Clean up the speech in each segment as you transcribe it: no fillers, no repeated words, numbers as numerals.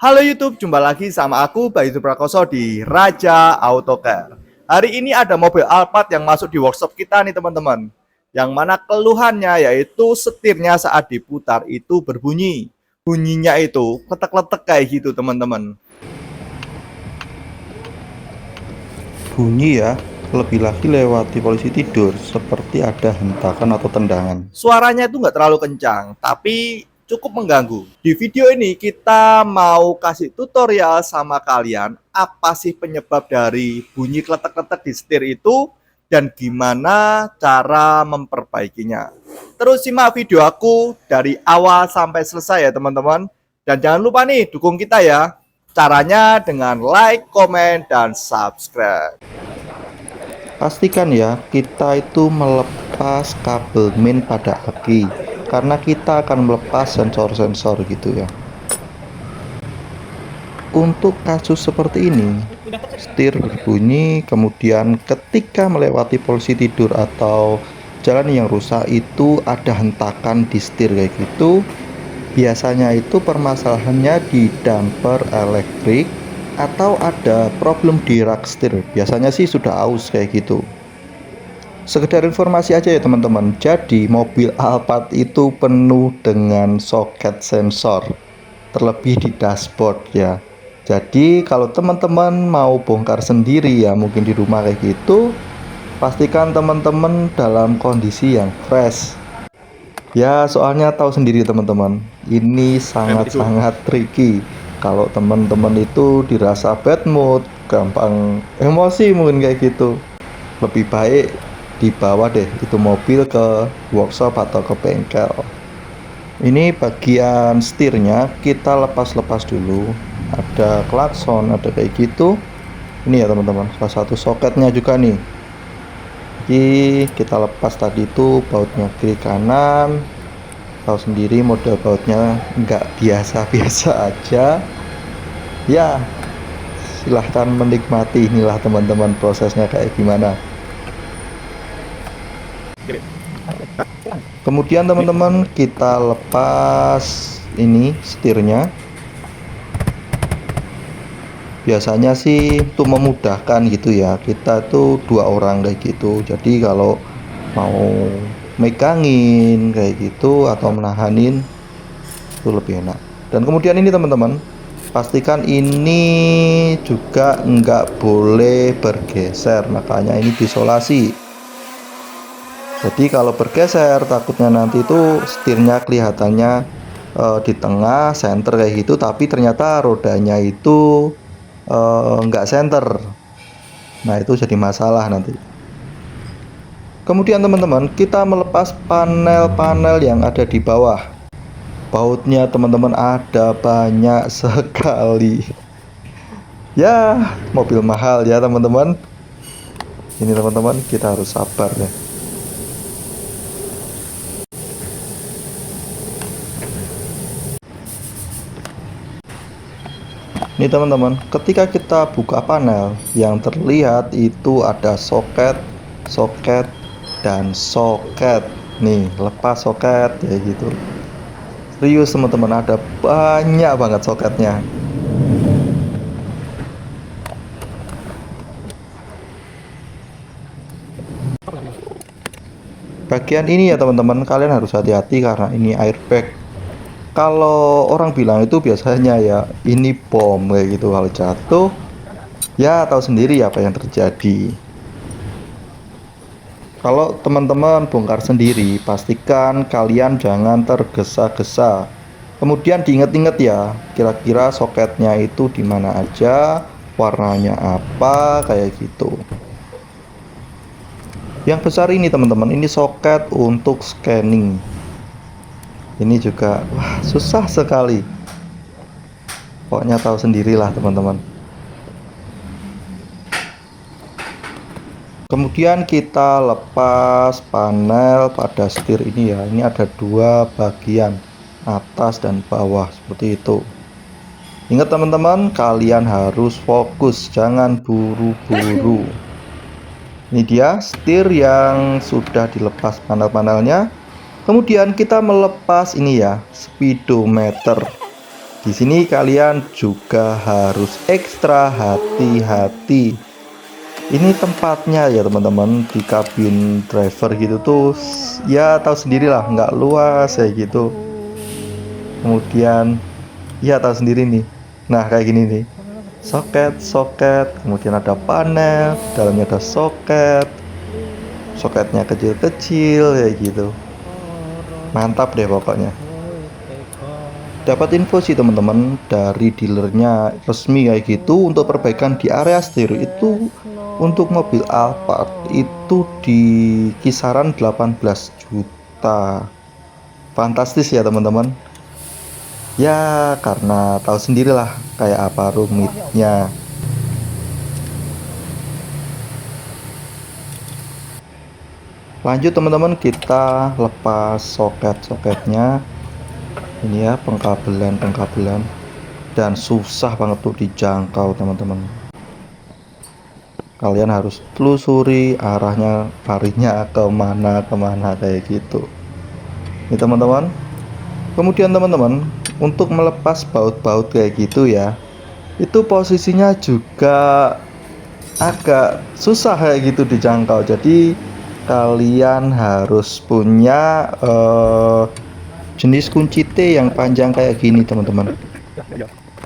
Halo YouTube, jumpa lagi sama aku Bayu Prakoso di Raja Autocar. Hari ini ada mobil Alphard yang masuk di workshop kita nih teman-teman. Yang mana keluhannya yaitu setirnya saat diputar itu berbunyi. Bunyinya itu letek-letek kayak gitu teman-teman. Bunyi ya, lebih lagi lewati polisi tidur, seperti ada hentakan atau tendangan. Suaranya itu nggak terlalu kencang, tapi cukup mengganggu. Di video ini kita mau kasih tutorial sama kalian apa sih penyebab dari bunyi kletek-kletek di setir itu dan gimana cara memperbaikinya. Terus simak video aku dari awal sampai selesai ya teman-teman. Dan jangan lupa nih dukung kita ya. Caranya dengan like, komen, dan subscribe. Pastikan ya, kita itu melepas kabel main pada aki, karena kita akan melepas sensor-sensor gitu ya. Untuk kasus seperti ini, setir berbunyi, kemudian ketika melewati polisi tidur atau jalan yang rusak itu ada hentakan di setir kayak gitu. Biasanya itu permasalahannya di damper elektrik atau ada problem di rak setir. Biasanya sih sudah aus kayak gitu. Sekedar informasi aja ya teman-teman. Jadi mobil Alphard itu penuh dengan soket sensor, terlebih di dashboard ya. Jadi kalau teman-teman mau bongkar sendiri ya mungkin di rumah kayak gitu, pastikan teman-teman dalam kondisi yang fresh. Ya, soalnya tahu sendiri teman-teman, ini sangat-sangat tricky. Kalau teman-teman itu dirasa bad mood, gampang emosi mungkin kayak gitu. Lebih baik dibawa deh itu mobil ke workshop atau ke bengkel. Ini bagian setirnya kita lepas-lepas dulu. Ada klakson, ada kayak gitu. Ini ya teman-teman, salah satu soketnya juga nih. Jadi kita lepas tadi itu bautnya kiri kanan. Tahu sendiri model bautnya nggak biasa-biasa aja ya. Silahkan menikmati, inilah teman-teman prosesnya kayak gimana. Kemudian teman-teman kita lepas ini setirnya. Biasanya sih untuk memudahkan gitu ya, kita tuh dua orang kayak gitu. Jadi kalau mau megangin kayak gitu atau menahanin itu lebih enak. Dan kemudian ini teman-teman, pastikan ini juga nggak boleh bergeser, makanya ini disolasi. Jadi kalau bergeser takutnya nanti itu setirnya kelihatannya di tengah center kayak gitu, tapi ternyata rodanya itu nggak center. Nah itu jadi masalah nanti. Kemudian teman-teman, kita melepas panel-panel yang ada di bawah. Bautnya teman-teman ada banyak sekali. Ya, mobil mahal ya teman-teman. Ini teman-teman, kita harus sabar ya. Ini teman-teman, ketika kita buka panel, yang terlihat itu ada soket, soket, dan soket. Nih, lepas soket ya gitu. Serius teman-teman, ada banyak banget soketnya. Bagian ini ya teman-teman, kalian harus hati-hati karena ini airbag. Kalau orang bilang itu biasanya ya ini bom kayak gitu, kalau jatuh ya tahu sendiri apa yang terjadi. Kalau teman-teman bongkar sendiri, pastikan kalian jangan tergesa-gesa. Kemudian diingat-ingat ya, kira-kira soketnya itu di mana aja, warnanya apa kayak gitu. Yang besar ini teman-teman, ini soket untuk scanning. Ini juga wah, susah sekali. Pokoknya tahu sendirilah teman-teman. Kemudian kita lepas panel pada setir ini ya. Ini ada dua bagian, atas dan bawah seperti itu. Ingat teman-teman, kalian harus fokus, jangan buru-buru. Ini dia setir yang sudah dilepas panel-panelnya. Kemudian kita melepas ini ya, speedometer. Di sini kalian juga harus ekstra hati-hati. Ini tempatnya ya teman-teman, di kabin driver gitu tuh, ya tahu sendirilah, nggak luas kayak gitu. Kemudian ya tahu sendiri nih. Nah kayak gini nih, soket, kemudian ada panel, dalamnya ada soket, soketnya kecil-kecil kayak gitu. Mantap deh pokoknya. Dapat info sih teman-teman dari dealernya resmi kayak gitu, untuk perbaikan di area setir itu untuk mobil Alphard itu di kisaran 18 juta. Fantastis ya teman-teman. Ya karena tahu sendirilah kayak apa rumitnya. Lanjut teman-teman, kita lepas soket-soketnya. Ini ya pengkabelan dan susah banget tuh dijangkau teman-teman. Kalian harus telusuri arahnya, larinya kemana kayak gitu. Ini teman-teman. Kemudian teman-teman, untuk melepas baut-baut kayak gitu ya, itu posisinya juga agak susah kayak gitu dijangkau. Jadi kalian harus punya jenis kunci T yang panjang kayak gini teman-teman.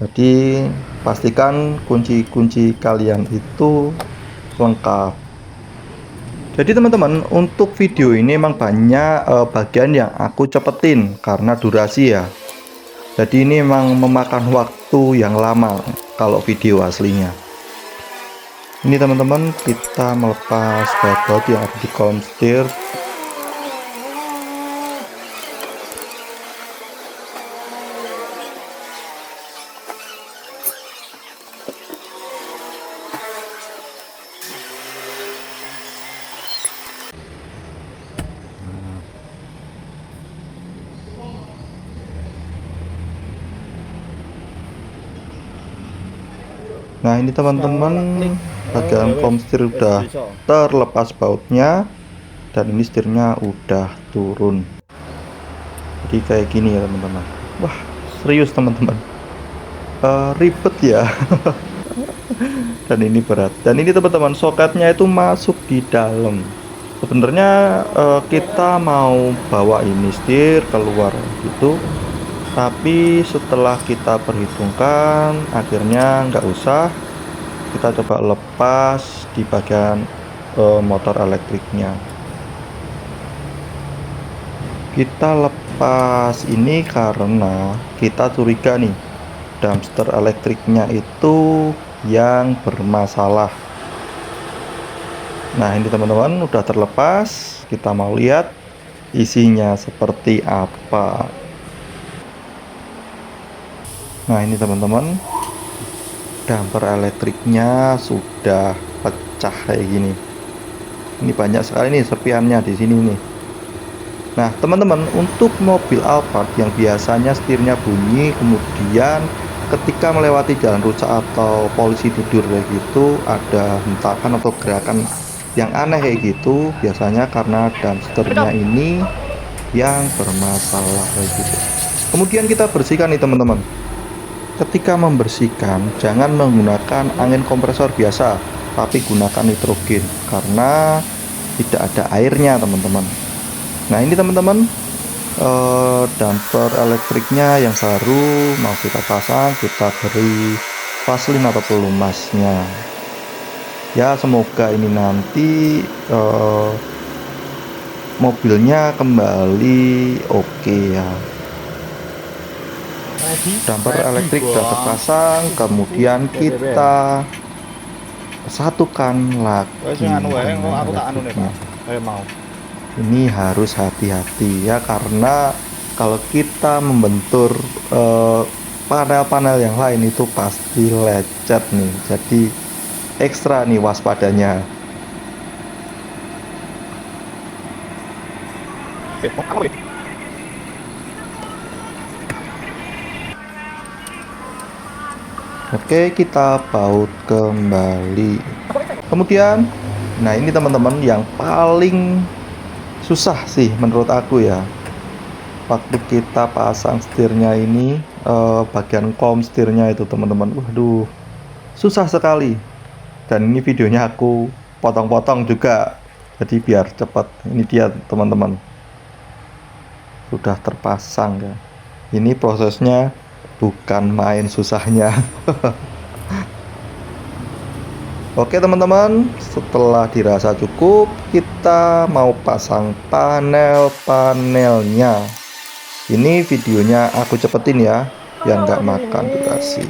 Jadi pastikan kunci-kunci kalian itu lengkap. Jadi teman-teman, untuk video ini emang banyak bagian yang aku cepetin karena durasi ya. Jadi ini emang memakan waktu yang lama kalau video aslinya. Ini teman-teman, kita melepas baut-baut yang ada di kolom setir. Nah ini teman-teman, bagian kolom setir udah terlepas bautnya, dan ini setirnya udah turun. Jadi kayak gini ya teman-teman. Wah serius teman-teman, ribet ya. Dan ini berat. Dan ini teman-teman, soketnya itu masuk di dalam. Sebenarnya kita mau bawa ini setir keluar gitu, tapi setelah kita perhitungkan akhirnya nggak usah. Kita coba lepas di bagian motor elektriknya. Kita lepas ini karena kita curiga nih, dumpster elektriknya itu yang bermasalah. Nah ini teman-teman, udah terlepas. Kita mau lihat isinya seperti apa. Nah ini teman-teman, damper elektriknya sudah pecah kayak gini. Ini banyak sekali nih serpiannya di sini nih. Nah teman-teman, untuk mobil Alphard yang biasanya setirnya bunyi, kemudian ketika melewati jalan rusak atau polisi tidur kayak gitu, ada hentakan atau gerakan yang aneh kayak gitu, biasanya karena dumpsternya ini yang bermasalah kayak gitu. Kemudian kita bersihkan nih teman-teman. Ketika membersihkan, jangan menggunakan angin kompresor biasa, tapi gunakan nitrogen karena tidak ada airnya teman-teman. Nah ini teman-teman, damper elektriknya yang baru mau kita pasang, kita beri vaselin atau pelumasnya. Ya semoga ini nanti mobilnya kembali oke ya. Damper elektrik sudah terpasang, kemudian kita satukan lagi dengan elektriknya. Ini harus hati-hati ya, karena kalau kita membentur panel-panel yang lain itu pasti lecet nih. Jadi ekstra nih waspadanya. Oke, kita baut kembali. Kemudian, nah ini teman-teman yang paling susah sih menurut aku ya. Waktu kita pasang setirnya ini, bagian kom setirnya itu teman-teman. Waduh, susah sekali. Dan ini videonya aku potong-potong juga, jadi biar cepat. Ini dia teman-teman, sudah terpasang ya. Ini prosesnya bukan main susahnya. Oke teman-teman, setelah dirasa cukup, kita mau pasang panel-panelnya. Ini videonya aku cepetin ya, biar nggak makan durasi.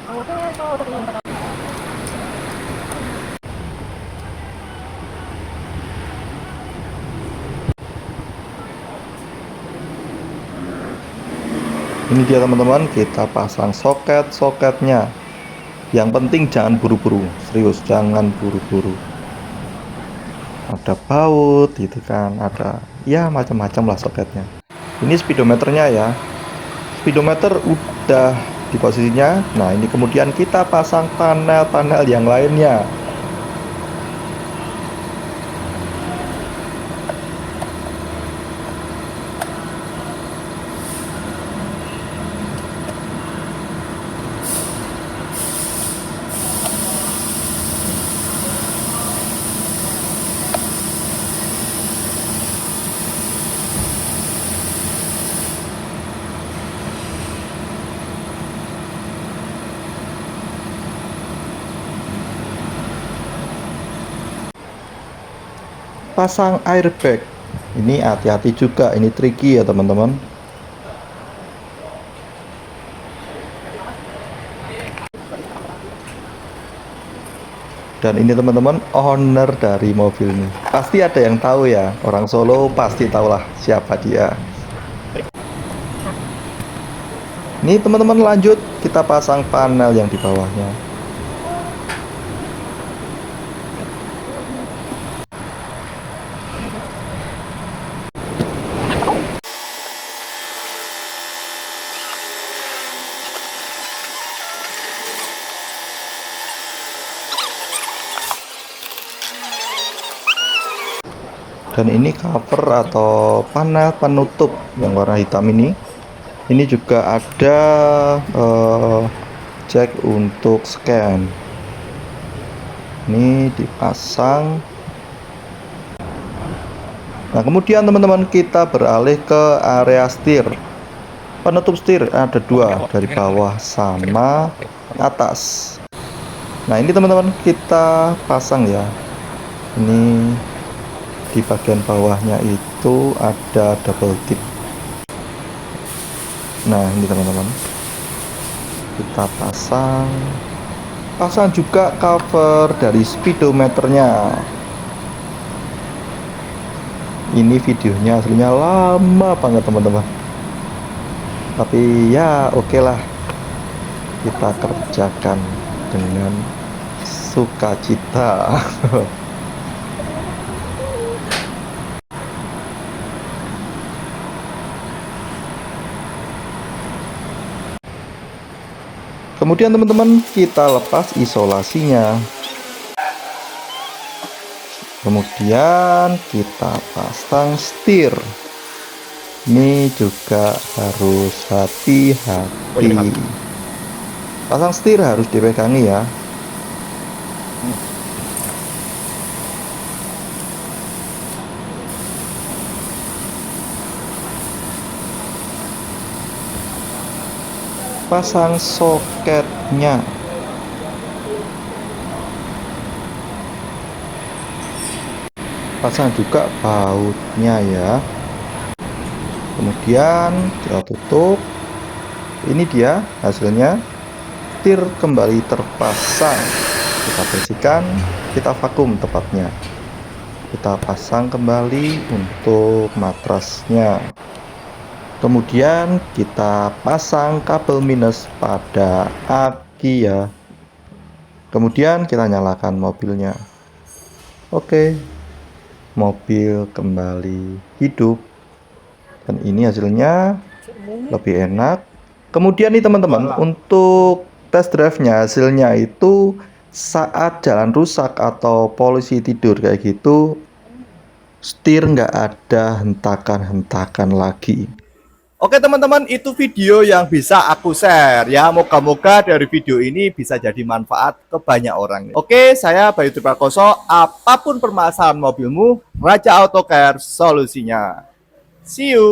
Ini dia teman-teman, kita pasang soket-soketnya. Yang penting jangan buru-buru, serius jangan buru-buru. Ada baut gitu kan, ada ya macam-macam lah soketnya. Ini speedometernya ya. Speedometer udah di posisinya. Nah, ini kemudian kita pasang panel-panel yang lainnya. Pasang airbag. Ini hati-hati juga, ini tricky ya teman-teman. Dan ini teman-teman, owner dari mobil ini. Pasti ada yang tahu ya, orang Solo pasti tahulah siapa dia. Ini teman-teman, lanjut kita pasang panel yang di bawahnya. Dan ini cover atau panel penutup yang warna hitam ini. Ini juga ada jack untuk scan. Ini dipasang. Nah, kemudian teman-teman kita beralih ke area setir. Penutup setir ada dua, dari bawah sama atas. Nah, ini teman-teman kita pasang ya. Ini di bagian bawahnya itu ada double tip. Nah, ini teman-teman, kita pasang juga cover dari speedometernya. Ini videonya aslinya lama banget teman-teman, tapi ya oke lah, kita kerjakan dengan sukacita. Kemudian teman-teman kita lepas isolasinya. Kemudian kita pasang setir. Ini juga harus hati-hati. Pasang setir harus dipegangi ya. Pasang soketnya. Pasang juga bautnya ya. Kemudian kita tutup. Ini dia hasilnya, setir kembali terpasang. Kita bersihkan, kita vakum tepatnya. Kita pasang kembali untuk matrasnya. Kemudian kita pasang kabel minus pada aki ya. Kemudian kita nyalakan mobilnya. Oke, mobil kembali hidup. Dan ini hasilnya lebih enak. Kemudian nih teman-teman, untuk test drive-nya hasilnya itu saat jalan rusak atau polisi tidur kayak gitu, setir nggak ada hentakan-hentakan lagi. Oke teman-teman, itu video yang bisa aku share ya. Moga-moga dari video ini bisa jadi manfaat ke banyak orang. Oke, saya Bayu Triprakoso. Apapun permasalahan mobilmu, Raja Auto Care solusinya. See you.